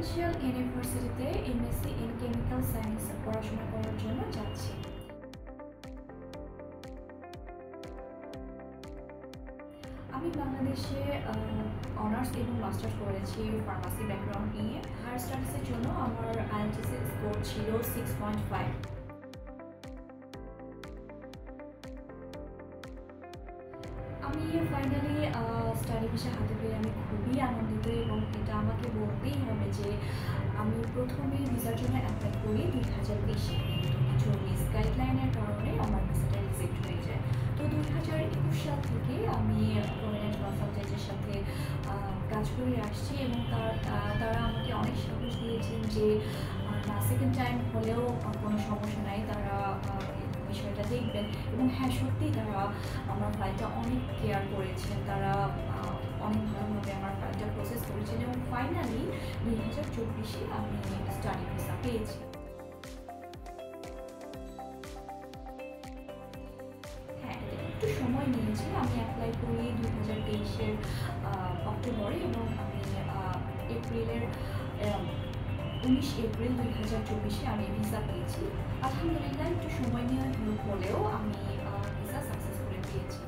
Presidential ইউনিভার্সিটিতে MSc in chemical science পড়াশোনা করার জন্য যাচ্ছি। আমি বাংলাদেশে অনার্স এবং মাস্টার্স করেছি ফার্মাসি ব্যাকগ্রাউন্ড নিয়ে। হায়ার স্টাডিজের জন্য আমার আইএলটিএস স্কোর ছিল 6.5। আমি ফাইনালি স্টাডি ভিসা হাতে পেয়ে আমি খুবই আনন্দিত, এবং এটা আমাকে বলতেই হবে যে আমি প্রথমে ভিসার জন্য অ্যাপ্লাই করি 2020-এ, কিন্তু কিছু মিস গাইডলাইনের কারণে আমার ভিসাটা রিজেক্ট হয়ে যায়। তো 2021 সাল থেকে আমি প্রমিনেন্ট কনসালটেন্টের সাথে কাজ করে আসছি, এবং তারা আমাকে অনেক সাহস দিয়েছেন যে না, সেকেন্ড টাইম হলেও কোনো সমস্যা নাই, তারা বিষয়টা দেখবেন। এবং হ্যাঁ, সত্যিই তারা আমার ফাইলটা অনেক কেয়ার করেছেন, তারা অনেক ভালোভাবে আমার ফাইলটা প্রসেস করেছেন, এবং ফাইনালি 2024-এ আমি স্টাডি ভিসা পেয়েছি। হ্যাঁ, একটু সময় নিয়েছে। আমি অ্যাপ্লাই করি 2023-এর অক্টোবরে, এবং আমি এপ্রিলের 19 এপ্রিল 2024-এ আমি ভিসা পেয়েছি। আলহামদুলিল্লাহ, একটু সময় নেওয়া হলেও আমি ভিসা সাকসেসফুলি পেয়েছি।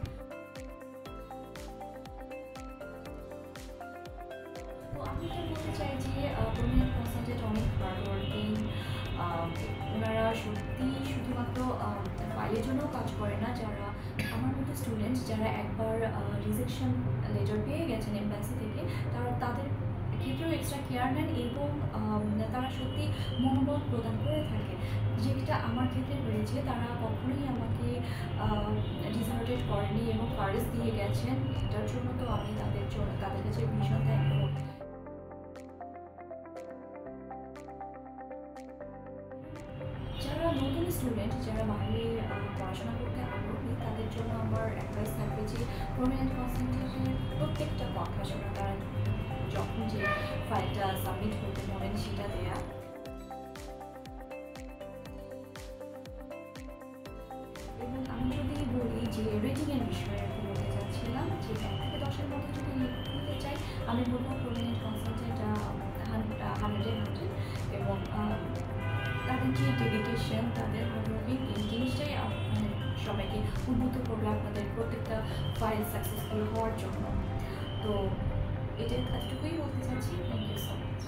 তো আমি এটা বলতে চাই যে প্রমিনেন্ট কনসালটেন্ট অনেক হার্ডওয়ার্কিং। ওনারা সত্যি শুধুমাত্র ফাইলের জন্যও কাজ করে না। যারা আমার মতো স্টুডেন্ট, যারা একবার রিজেকশন লেটার পেয়ে গেছেন এমবাসি থেকে, তাদের ক্ষেত্রেও এক্সট্রা কেয়ার নেন, এবং তারা সত্যি মনোবল প্রদান করে থাকে, যেটা আমার ক্ষেত্রে হয়েছে। তারা কখনোই আমাকে ডিসহার্টেড করেনি এবং কারেজ দিয়ে গেছেন। এটার জন্য তো আমি তাদের কাছে ভীষণ থ্যাঙ্কফুল। যারা নতুন স্টুডেন্ট, যারা বাইরে পড়াশোনা করতে আগ্রহী, তাদের জন্য আমার অ্যাডভাইস থাকবে যে প্রমিনেন্ট কনসালটেন্টের প্রত্যেকটা কথা শোনা, তারা যখন যে ফাইলটা সাবমিট করতে বলেন সেটা দেয়া। এবং আমি যদি বলি যে রেটিংয়ের বিষয়ে বলতে চাচ্ছিলাম, যে 1 থেকে 10-এর মধ্যে যদি নিতে চাই, আমি বলবো প্রমিনেন্ট কনসালটেন্ট 100-এ 100। এবং তাদের যে ডেডিকেশন, তাদের হার্ডওয়ার্কিং, এই জিনিসটাই সবাইকে উদ্বুদ্ধ করবে আপনাদের প্রত্যেকটা ফাইল সাকসেসফুল হওয়ার জন্য। তো এটাই এতটুকুই বলতে চাচ্ছি। Thank you so much.